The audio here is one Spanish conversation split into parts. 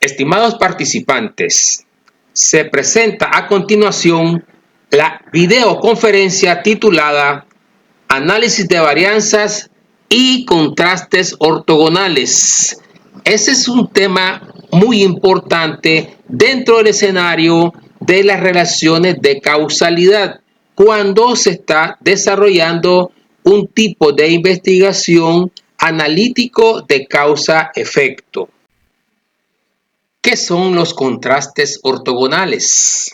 Estimados participantes, se presenta a continuación la videoconferencia titulada Análisis de varianzas y contrastes ortogonales. Ese es un tema muy importante dentro del escenario de las relaciones de causalidad, cuando se está desarrollando un tipo de investigación analítico de causa-efecto. ¿Qué son los contrastes ortogonales?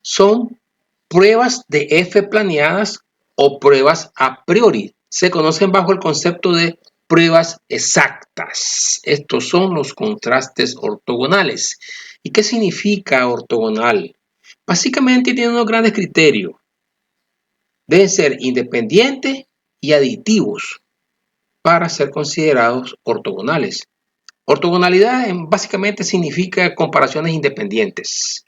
Son pruebas de F planeadas o pruebas a priori. Se conocen bajo el concepto de pruebas exactas. Estos son los contrastes ortogonales. ¿Y qué significa ortogonal? Básicamente tiene unos grandes criterios. Deben ser independientes y aditivos para ser considerados ortogonales. Ortogonalidad básicamente significa comparaciones independientes.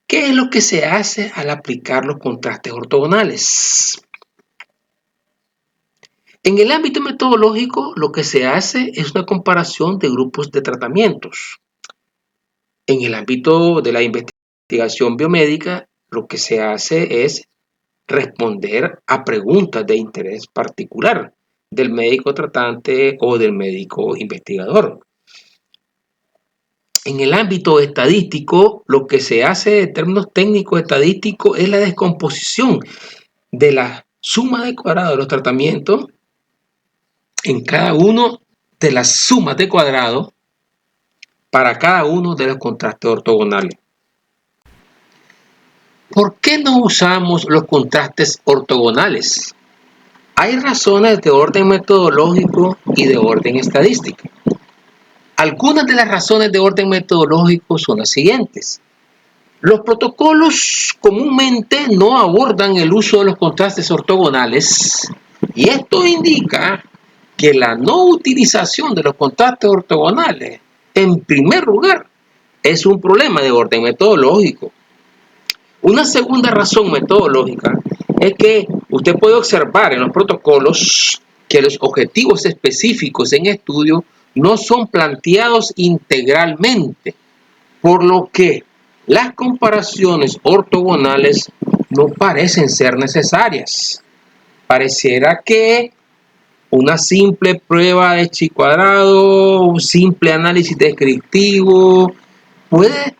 ¿Qué es lo que se hace al aplicar los contrastes ortogonales? En el ámbito metodológico, lo que se hace es una comparación de grupos de tratamientos. En el ámbito de la investigación biomédica, lo que se hace es responder a preguntas de interés particular del médico tratante o del médico investigador. En el ámbito estadístico, lo que se hace en términos técnicos estadísticos es la descomposición de la suma de cuadrado de los tratamientos en cada uno de las sumas de cuadrado para cada uno de los contrastes ortogonales. ¿Por qué no usamos los contrastes ortogonales? Hay razones de orden metodológico y de orden estadístico. Algunas de las razones de orden metodológico son las siguientes. Los protocolos comúnmente no abordan el uso de los contrastes ortogonales y esto indica que la no utilización de los contrastes ortogonales, en primer lugar, es un problema de orden metodológico. Una segunda razón metodológica es que usted puede observar en los protocolos que los objetivos específicos en estudio no son planteados integralmente, por lo que las comparaciones ortogonales no parecen ser necesarias. Pareciera que una simple prueba de chi cuadrado, un simple análisis descriptivo, puede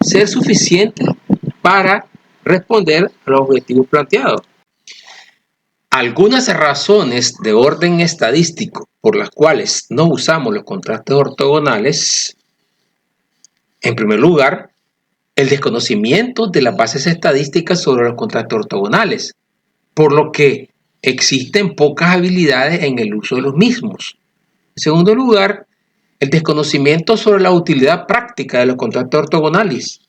ser suficiente para responder a los objetivos planteados. Algunas razones de orden estadístico por las cuales no usamos los contrastes ortogonales, en primer lugar, el desconocimiento de las bases estadísticas sobre los contrastes ortogonales, por lo que existen pocas habilidades en el uso de los mismos. En segundo lugar, el desconocimiento sobre la utilidad práctica de los contrastes ortogonales,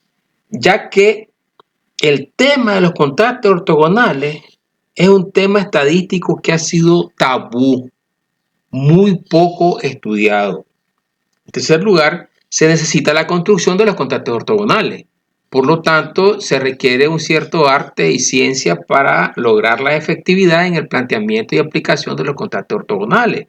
ya que el tema de los contrastes ortogonales es un tema estadístico que ha sido tabú, muy poco estudiado. En tercer lugar, se necesita la construcción de los contrastes ortogonales. Por lo tanto, se requiere un cierto arte y ciencia para lograr la efectividad en el planteamiento y aplicación de los contrastes ortogonales.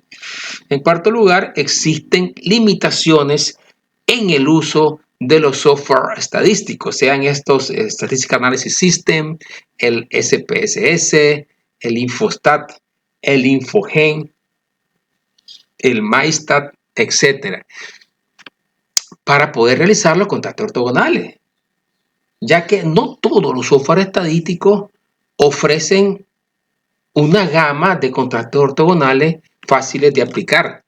En cuarto lugar, existen limitaciones en el uso de los software estadísticos, sean estos Statistical Analysis System, el SPSS, el Infostat, el Infogen, el MyStat, etc., para poder realizar los contrastes ortogonales, ya que no todos los software estadísticos ofrecen una gama de contrastes ortogonales fáciles de aplicar.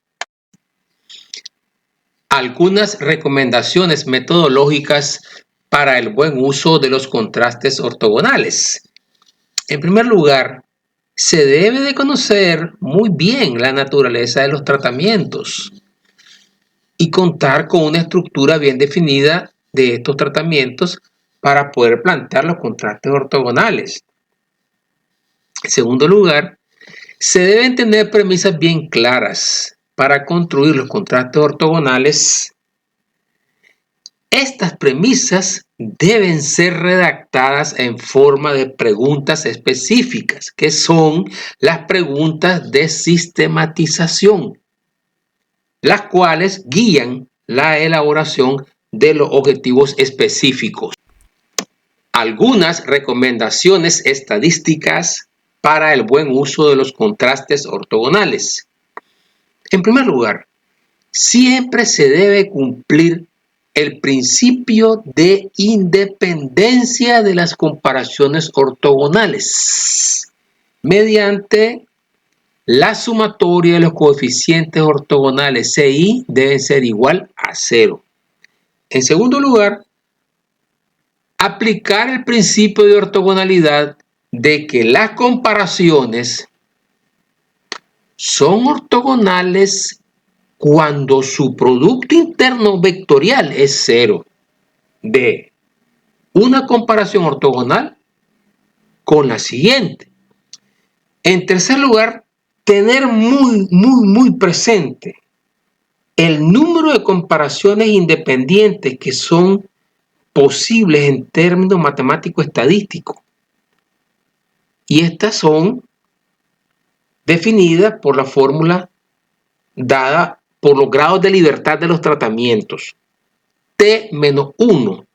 Algunas recomendaciones metodológicas para el buen uso de los contrastes ortogonales. En primer lugar, se debe de conocer muy bien la naturaleza de los tratamientos y contar con una estructura bien definida de estos tratamientos para poder plantear los contrastes ortogonales. En segundo lugar, se deben tener premisas bien claras para construir los contrastes ortogonales. Estas premisas deben ser redactadas en forma de preguntas específicas, que son las preguntas de sistematización, las cuales guían la elaboración de los objetivos específicos. Algunas recomendaciones estadísticas para el buen uso de los contrastes ortogonales. En primer lugar, siempre se debe cumplir el principio de independencia de las comparaciones ortogonales mediante la sumatoria de los coeficientes ortogonales CI deben ser igual a 0. En segundo lugar, aplicar el principio de ortogonalidad de que las comparaciones son ortogonales cuando su producto interno vectorial es 0. B. Una comparación ortogonal con la siguiente. En tercer lugar, tener muy presente el número de comparaciones independientes que son posibles en términos matemático-estadísticos. Y estas son definidas por la fórmula dada por los grados de libertad de los tratamientos. T-1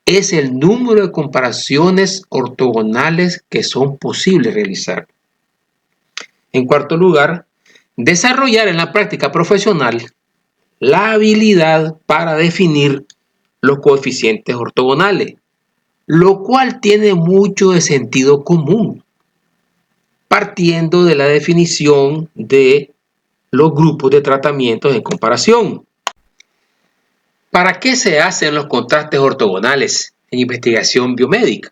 es el número de comparaciones ortogonales que son posibles realizar. En cuarto lugar, desarrollar en la práctica profesional la habilidad para definir los coeficientes ortogonales, lo cual tiene mucho de sentido común, partiendo de la definición de los grupos de tratamientos en comparación. ¿Para qué se hacen los contrastes ortogonales en investigación biomédica?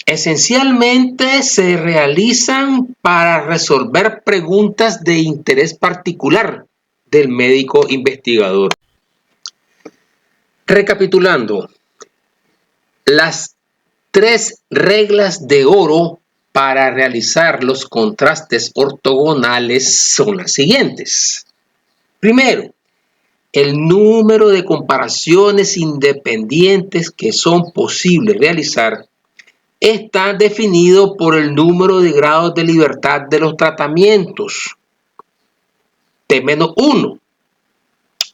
Esencialmente se realizan para resolver preguntas de interés particular del médico investigador. Recapitulando, las 3 reglas de oro para realizar los contrastes ortogonales son las siguientes. Primero, el número de comparaciones independientes que son posibles realizar está definido por el número de grados de libertad de los tratamientos. T-1.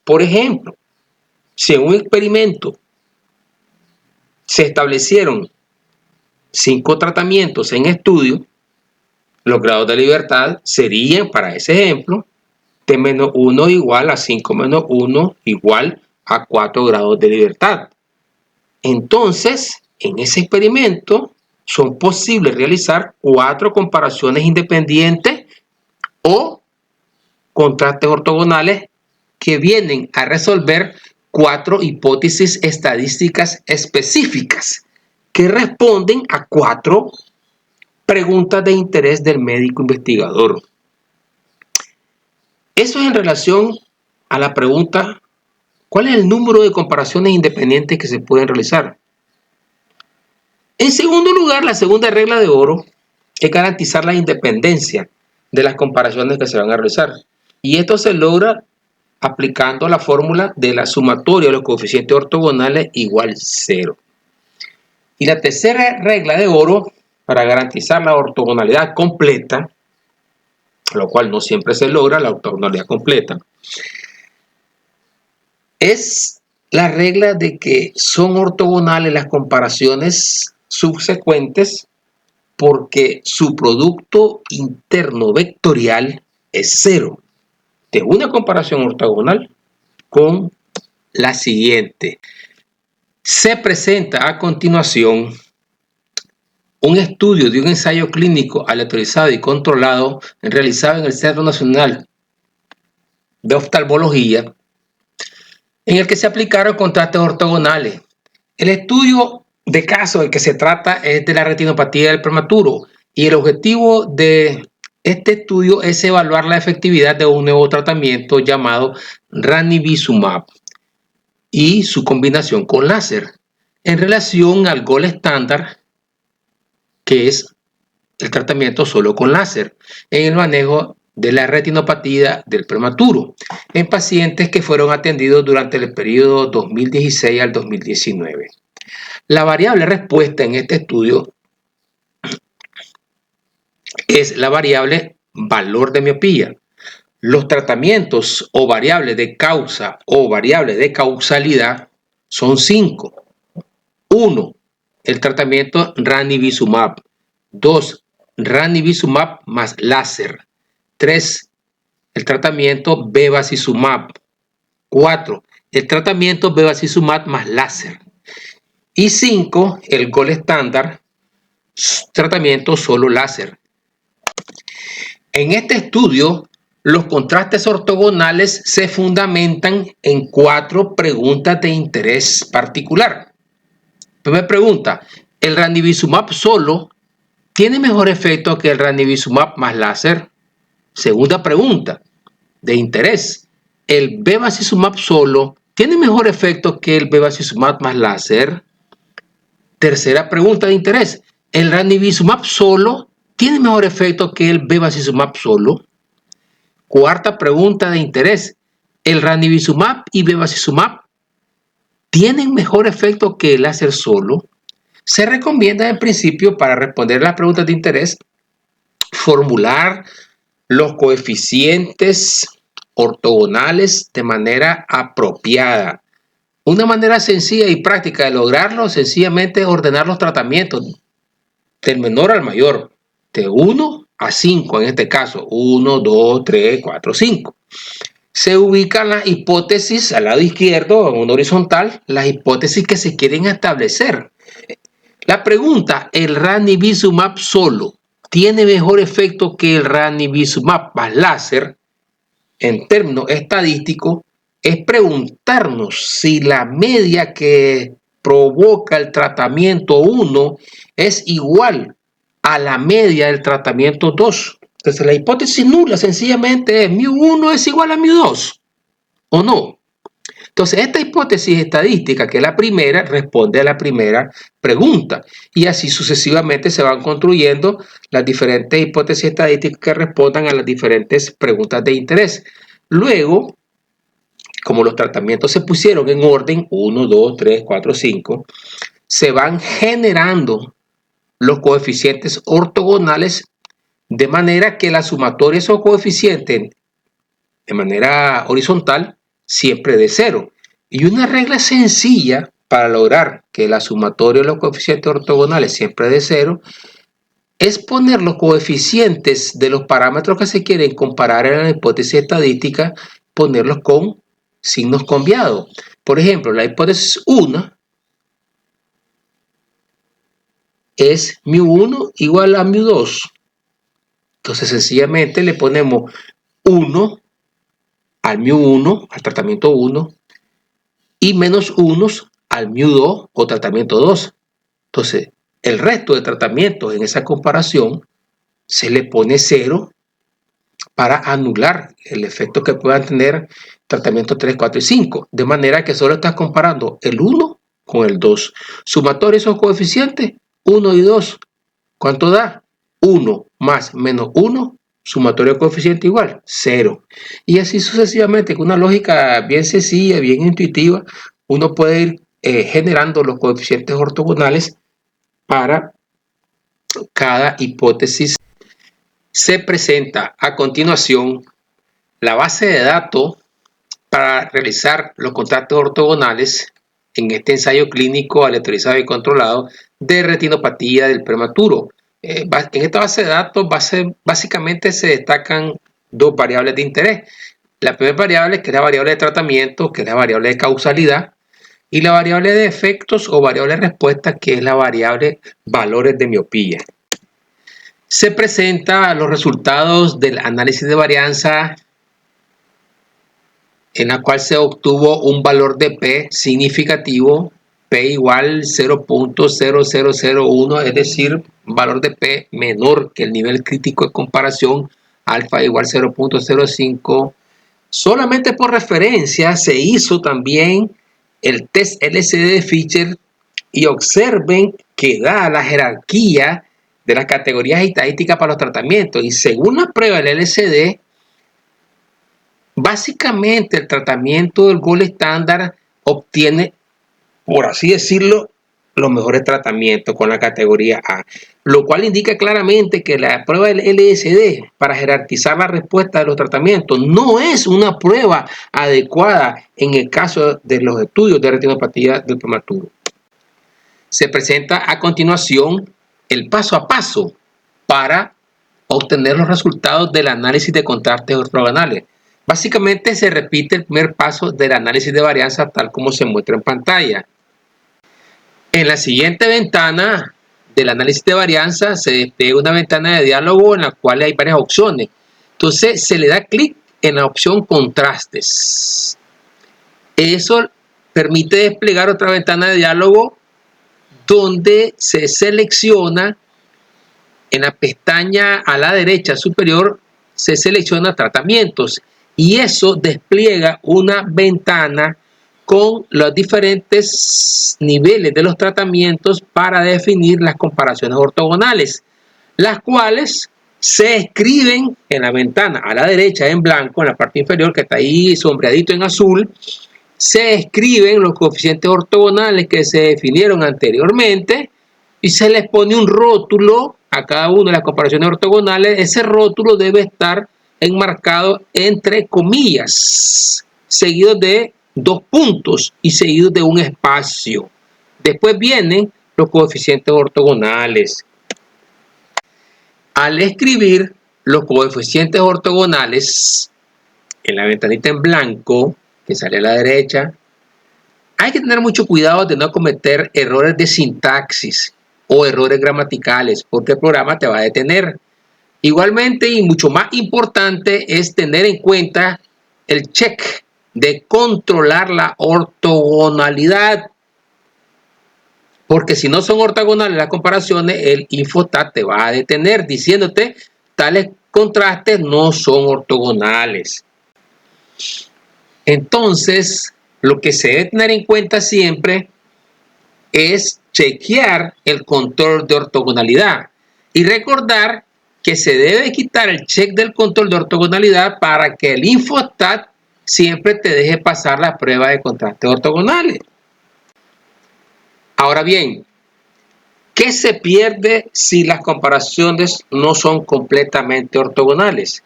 Por ejemplo, si en un experimento se establecieron 5 tratamientos en estudio, los grados de libertad serían, para ese ejemplo, T-1 igual a 5 menos 1 igual a 4 grados de libertad. Entonces, en ese experimento son posibles realizar 4 comparaciones independientes o contrastes ortogonales que vienen a resolver 4 hipótesis estadísticas específicas que responden a 4 preguntas de interés del médico investigador. Eso es en relación a la pregunta, ¿cuál es el número de comparaciones independientes que se pueden realizar? En segundo lugar, la segunda regla de oro es garantizar la independencia de las comparaciones que se van a realizar. Y esto se logra aplicando la fórmula de la sumatoria de los coeficientes ortogonales igual 0. Y la tercera regla de oro, para garantizar la ortogonalidad completa, lo cual no siempre se logra, la ortogonalidad completa, es la regla de que son ortogonales las comparaciones subsecuentes porque su producto interno vectorial es 0. De una comparación ortogonal con la siguiente. Se presenta a continuación un estudio de un ensayo clínico aleatorizado y controlado realizado en el Centro Nacional de Oftalmología, en el que se aplicaron contrastes ortogonales. El estudio de caso del que se trata es de la retinopatía del prematuro y el objetivo de este estudio es evaluar la efectividad de un nuevo tratamiento llamado ranibizumab y su combinación con láser en relación al gold estándar, que es el tratamiento solo con láser en el manejo de la retinopatía del prematuro en pacientes que fueron atendidos durante el periodo 2016 al 2019. La variable respuesta en este estudio es la variable valor de miopía, Los tratamientos o variables de causa o variables de causalidad son 5. 1. El tratamiento ranibizumab. 2. Ranibizumab más láser. 3. El tratamiento bevacizumab. 4. El tratamiento bevacizumab más láser. Y 5. El gold estándar, tratamiento solo láser. En este estudio, los contrastes ortogonales se fundamentan en 4 preguntas de interés particular. Primera pregunta, ¿el ranibizumab solo tiene mejor efecto que el ranibizumab más láser? Segunda pregunta de interés, ¿el bevacizumab solo tiene mejor efecto que el bevacizumab más láser? Tercera pregunta de interés, ¿el ranibizumab solo tiene mejor efecto que el bevacizumab solo? Cuarta pregunta de interés, ¿el ranibizumab y bevacizumab tienen mejor efecto que el láser solo? Se recomienda en principio, para responder las preguntas de interés, formular los coeficientes ortogonales de manera apropiada. Una manera sencilla y práctica de lograrlo, sencillamente ordenar los tratamientos del menor al mayor, de 1 a 5 en este caso, 1, 2, 3, 4, 5. Se ubican las hipótesis al lado izquierdo, en un horizontal, las hipótesis que se quieren establecer. La pregunta, ¿el ranibizumab solo tiene mejor efecto que el ranibizumab más láser? En términos estadísticos, es preguntarnos si la media que provoca el tratamiento 1 es igual a la media del tratamiento 2. Entonces, la hipótesis nula sencillamente es μ1 es igual a μ2, ¿o no? Entonces, esta hipótesis estadística, que es la primera, responde a la primera pregunta. Y así sucesivamente se van construyendo las diferentes hipótesis estadísticas que respondan a las diferentes preguntas de interés. Luego, como los tratamientos se pusieron en orden 1, 2, 3, 4, 5, se van generando los coeficientes ortogonales de manera que la sumatoria de esos coeficientes de manera horizontal siempre de 0. Y una regla sencilla para lograr que la sumatoria de los coeficientes ortogonales siempre de 0 es poner los coeficientes de los parámetros que se quieren comparar en la hipótesis estadística, ponerlos con signos cambiados. Por ejemplo, la hipótesis 1 es μ1 igual a μ2. Entonces, sencillamente le ponemos 1 al μ1, al tratamiento 1, y menos 1 al μ2 o tratamiento 2. Entonces, el resto de tratamientos en esa comparación se le pone 0 para anular el efecto que puedan tener tratamientos 3, 4 y 5. De manera que solo estás comparando el 1 con el 2. Sumatoria esos coeficientes, 1 y 2. ¿Cuánto da? 1 más menos 1, sumatoria de coeficiente igual, 0. Y así sucesivamente, con una lógica bien sencilla, bien intuitiva, uno puede ir generando los coeficientes ortogonales para cada hipótesis. Se presenta a continuación la base de datos para realizar los contrastes ortogonales en este ensayo clínico aleatorizado y controlado de retinopatía del prematuro. En esta base de datos básicamente se destacan 2 variables de interés. La primera variable, que es la variable de tratamiento, que es la variable de causalidad, y la variable de efectos o variable de respuesta, que es la variable valores de miopía. Se presentan los resultados del análisis de varianza, en la cual se obtuvo un valor de P significativo, P igual 0.0001, es decir, un valor de P menor que el nivel crítico de comparación, alfa igual 0.05. Solamente por referencia se hizo también el test LCD de Fisher y observen que da la jerarquía de las categorías estadísticas para los tratamientos, y según la prueba del LCD, básicamente el tratamiento del gold estándar obtiene, por así decirlo, los mejores tratamientos con la categoría A, lo cual indica claramente que la prueba del LSD para jerarquizar la respuesta de los tratamientos no es una prueba adecuada en el caso de los estudios de retinopatía del prematuro. Se presenta a continuación el paso a paso para obtener los resultados del análisis de contrastes ortogonales. Básicamente se repite el primer paso del análisis de varianza tal como se muestra en pantalla. En la siguiente ventana del análisis de varianza se despliega una ventana de diálogo en la cual hay varias opciones. Entonces se le da clic en la opción contrastes. Eso permite desplegar otra ventana de diálogo donde se selecciona en la pestaña a la derecha superior, se selecciona tratamientos y eso despliega una ventana con los diferentes niveles de los tratamientos para definir las comparaciones ortogonales, las cuales se escriben en la ventana a la derecha en blanco, en la parte inferior que está ahí sombreadito en azul, se escriben los coeficientes ortogonales que se definieron anteriormente y se les pone un rótulo a cada una de las comparaciones ortogonales. Ese rótulo debe estar enmarcado entre comillas, seguido de 2 puntos y seguidos de un espacio. Después vienen los coeficientes ortogonales. Al escribir los coeficientes ortogonales en la ventanita en blanco que sale a la derecha, hay que tener mucho cuidado de no cometer errores de sintaxis o errores gramaticales, porque el programa te va a detener. Igualmente, y mucho más importante, es tener en cuenta el check de controlar la ortogonalidad, porque si no son ortogonales las comparaciones, el Infostat te va a detener diciéndote tales contrastes no son ortogonales. Entonces, lo que se debe tener en cuenta siempre es chequear el control de ortogonalidad y recordar que se debe quitar el check del control de ortogonalidad para que el Infostat siempre te deje pasar la prueba de contrastes ortogonales. Ahora bien, ¿qué se pierde si las comparaciones no son completamente ortogonales?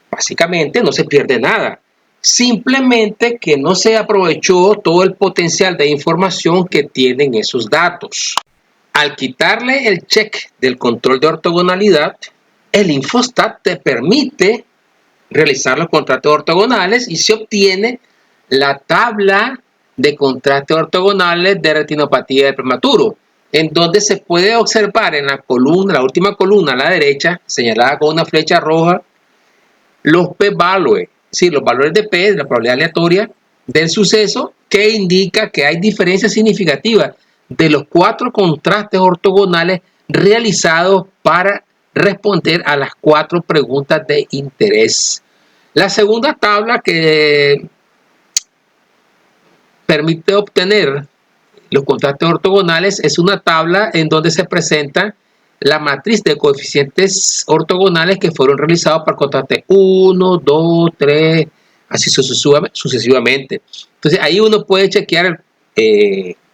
Básicamente no se pierde nada. Simplemente que no se aprovechó todo el potencial de información que tienen esos datos. Al quitarle el check del control de ortogonalidad, el Infostat te permite realizar los contrastes ortogonales y se obtiene la tabla de contrastes ortogonales de retinopatía del prematuro, en donde se puede observar en la columna, la última columna a la derecha, señalada con una flecha roja, los p-value, sí, los valores de p, de la probabilidad aleatoria del suceso, que indica que hay diferencias significativas de los 4 contrastes ortogonales realizados para responder a las 4 preguntas de interés. La segunda tabla que permite obtener los contrastes ortogonales es una tabla en donde se presenta la matriz de coeficientes ortogonales que fueron realizados para contraste 1, 2, 3, así sucesivamente. Entonces ahí uno puede chequear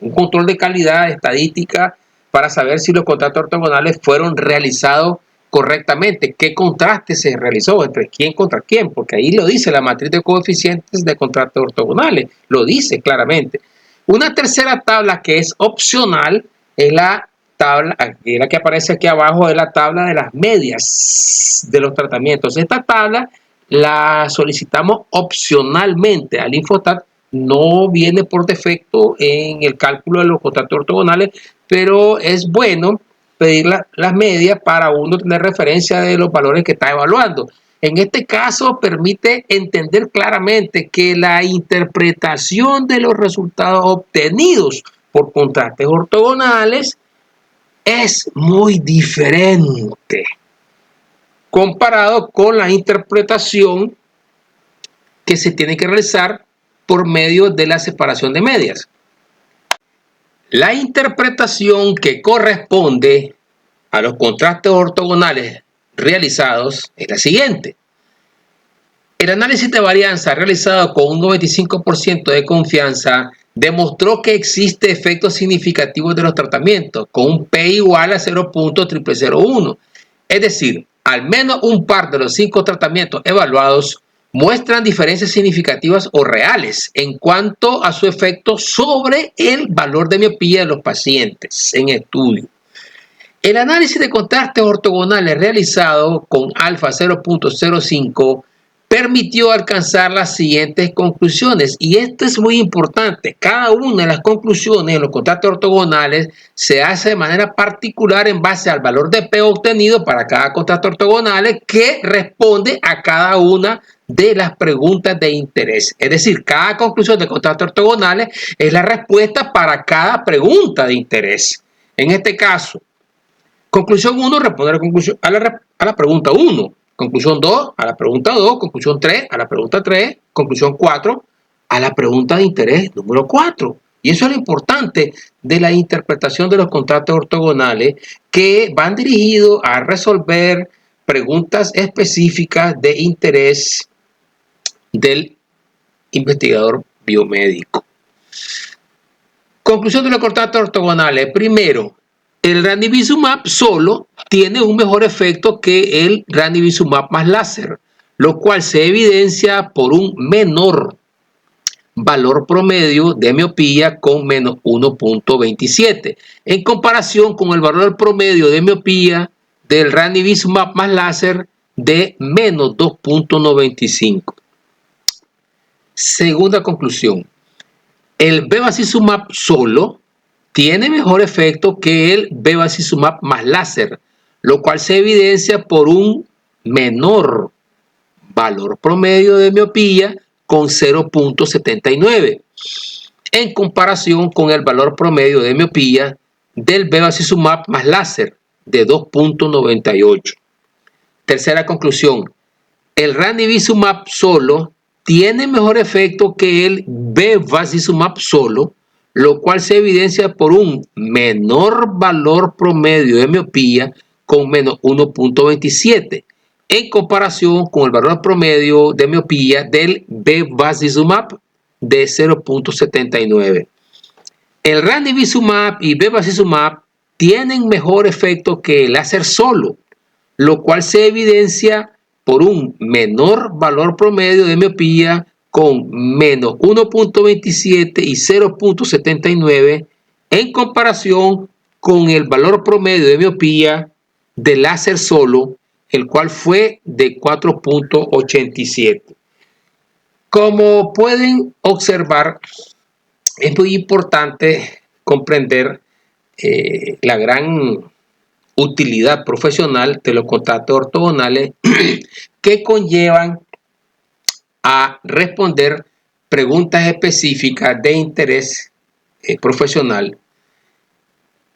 un control de calidad estadística para saber si los contrastes ortogonales fueron realizados correctamente, qué contraste se realizó, entre quién contra quién, porque ahí lo dice la matriz de coeficientes de contrastes ortogonales, lo dice claramente. Una tercera tabla que es opcional es la tabla, la que aparece aquí abajo, es la tabla de las medias de los tratamientos. Esta tabla la solicitamos opcionalmente al Infostat, no viene por defecto en el cálculo de los contrastes ortogonales, pero es bueno pedir las medias para uno tener referencia de los valores que está evaluando. En este caso permite entender claramente que la interpretación de los resultados obtenidos por contrastes ortogonales es muy diferente comparado con la interpretación que se tiene que realizar por medio de la separación de medias. La interpretación que corresponde a los contrastes ortogonales realizados es la siguiente. El análisis de varianza realizado con un 95% de confianza demostró que existe efectos significativos de los tratamientos con un P igual a 0.0001. Es decir, al menos un par de los 5 tratamientos evaluados muestran diferencias significativas o reales en cuanto a su efecto sobre el valor de miopía de los pacientes en estudio. El análisis de contrastes ortogonales realizado con alfa 0.05 permitió alcanzar las siguientes conclusiones, y esto es muy importante. Cada una de las conclusiones en los contrastes ortogonales se hace de manera particular en base al valor de P obtenido para cada contraste ortogonal que responde a cada una de las preguntas de interés. Es decir, cada conclusión de contrastes ortogonales es la respuesta para cada pregunta de interés. En este caso, conclusión 1, responder a la pregunta 1. Conclusión 2, a la pregunta 2. Conclusión 3, a la pregunta 3. Conclusión 4, a la pregunta de interés número 4. Y eso es lo importante de la interpretación de los contrastes ortogonales, que van dirigidos a resolver preguntas específicas de interés del investigador biomédico. Conclusión de los contrastes ortogonales. Primero, el ranibizumab solo tiene un mejor efecto que el ranibizumab más láser, lo cual se evidencia por un menor valor promedio de miopía con menos 1.27, en comparación con el valor promedio de miopía del ranibizumab más láser de menos 2.95. Segunda conclusión, el bevacizumab solo tiene mejor efecto que el bevacizumab más láser, lo cual se evidencia por un menor valor promedio de miopía con 0.79, en comparación con el valor promedio de miopía del bevacizumab más láser de 2.98. Tercera conclusión, el ranibizumab solo tiene mejor efecto que el bevacizumab solo, lo cual se evidencia por un menor valor promedio de miopía con menos 1.27, en comparación con el valor promedio de miopía del bevacizumab de 0.79. El ranibizumab y bevacizumab tienen mejor efecto que el láser solo, lo cual se evidencia por un menor valor promedio de miopía con menos 1.27 y 0.79 en comparación con el valor promedio de miopía del láser solo, el cual fue de 4.87. Como pueden observar, es muy importante comprender la gran utilidad profesional de los contrastes ortogonales que conllevan a responder preguntas específicas de interés profesional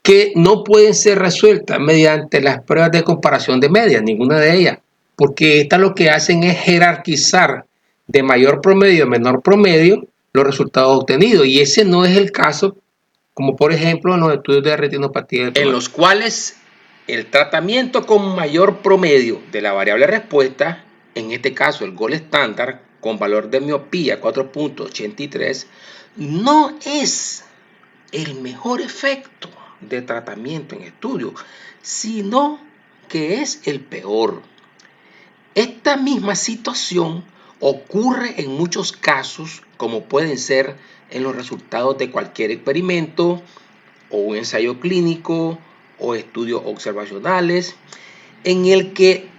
que no pueden ser resueltas mediante las pruebas de comparación de medias, ninguna de ellas, porque estas lo que hacen es jerarquizar de mayor promedio a menor promedio los resultados obtenidos, y ese no es el caso, como por ejemplo en los estudios de retinopatía, en los cuales el tratamiento con mayor promedio de la variable respuesta, en este caso el gol estándar con valor de miopía 4.83, no es el mejor efecto de tratamiento en estudio, sino que es el peor. Esta misma situación ocurre en muchos casos, como pueden ser en los resultados de cualquier experimento o un ensayo clínico o estudios observacionales, en el que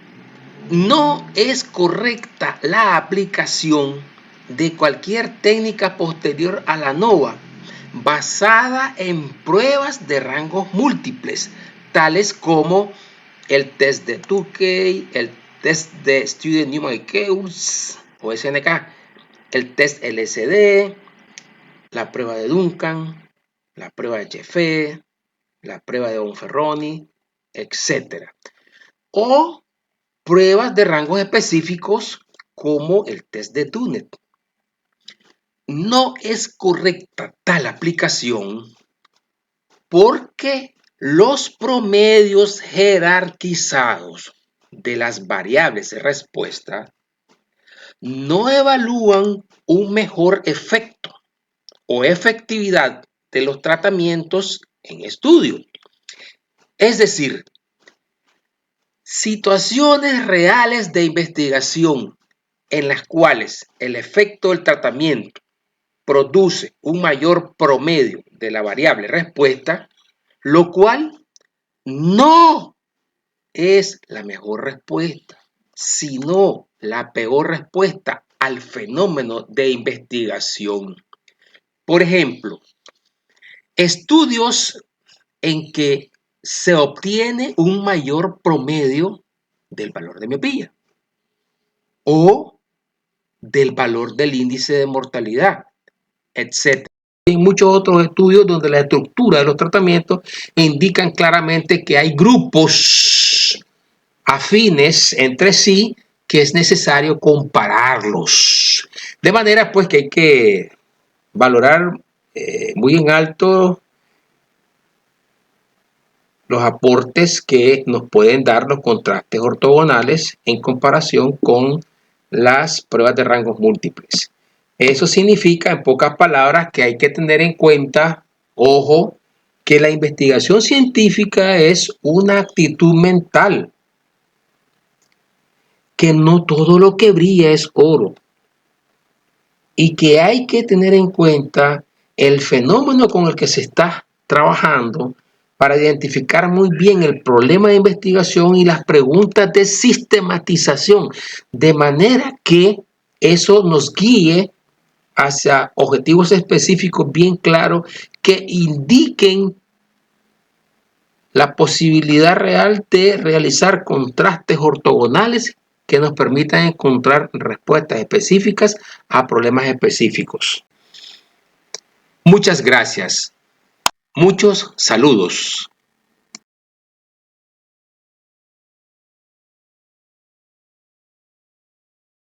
no es correcta la aplicación de cualquier técnica posterior a la NOVA, basada en pruebas de rangos múltiples, tales como el test de Tukey, el test de Student Numeric Curves o SNK, el test LSD, la prueba de Duncan, la prueba de Jeffé, la prueba de Bonferroni, etc. O pruebas de rangos específicos como el test de Dunet. No es correcta tal aplicación porque los promedios jerarquizados de las variables de respuesta no evalúan un mejor efecto o efectividad de los tratamientos en estudio. Es decir, situaciones reales de investigación en las cuales el efecto del tratamiento produce un mayor promedio de la variable respuesta, lo cual no es la mejor respuesta, sino la peor respuesta al fenómeno de investigación. Por ejemplo, estudios en que se obtiene un mayor promedio del valor de miopía o del valor del índice de mortalidad, etc. Hay muchos otros estudios donde la estructura de los tratamientos indican claramente que hay grupos afines entre sí que es necesario compararlos. De manera pues que hay que valorar muy en alto los aportes que nos pueden dar los contrastes ortogonales en comparación con las pruebas de rangos múltiples. Eso significa, en pocas palabras, que hay que tener en cuenta, ojo, que la investigación científica es una actitud mental, que no todo lo que brilla es oro y que hay que tener en cuenta el fenómeno con el que se está trabajando para identificar muy bien el problema de investigación y las preguntas de sistematización, de manera que eso nos guíe hacia objetivos específicos bien claros que indiquen la posibilidad real de realizar contrastes ortogonales que nos permitan encontrar respuestas específicas a problemas específicos. Muchas gracias. Muchos saludos.